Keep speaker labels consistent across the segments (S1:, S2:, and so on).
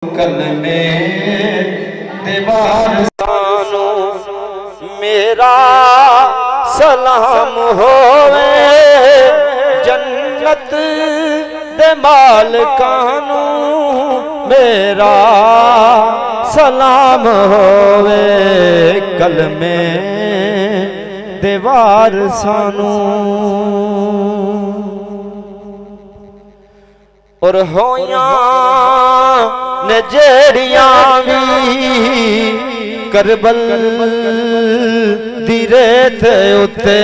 S1: कल में दीवार सानो मेरा सलाम होवे जन्नत दे मालिकानू मेरा सलाम होवे कल में दीवार सानू और होया ने जेड़ियां भी करबल दी रेत उत्ते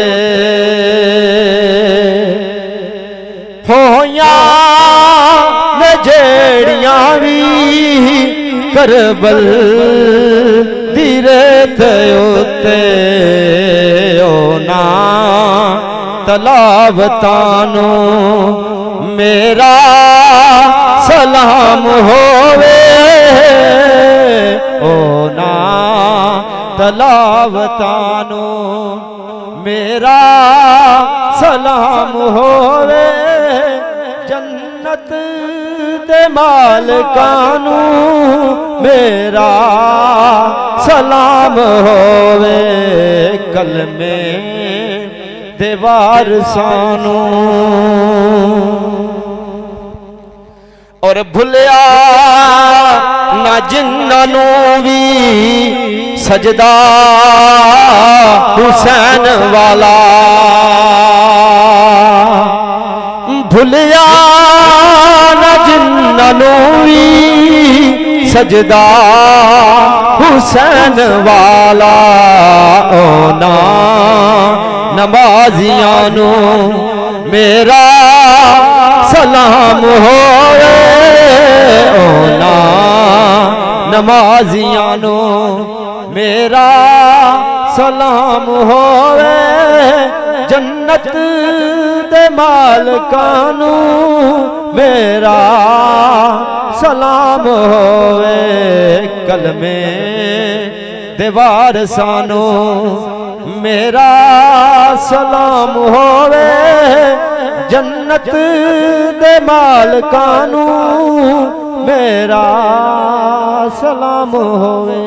S1: होया ने जेड़ियां भी करबल दी रेत उत्ते ना तलावतानो मेरा सलाम होवे ओ ना तलावतानो मेरा सलाम होवे जन्नत दे मालिकानू मेरा सलाम होवे कल में दीवार सानू और भुलिया ना जिन्नानू भी सजदा हुसैन वाला भुलिया ना जिन्नानू भी सजदा हुसैन वाला ओ ना नमाजियानू मेरा सलाम होवे ओ ना नमाजियानो मेरा सलाम होवे जन्नत दे मालिकानू मेरा सलाम होवे कल में दीवार सानू मेरा सलाम होवे जन्नत दे मालिकानू मेरा सलाम होवे।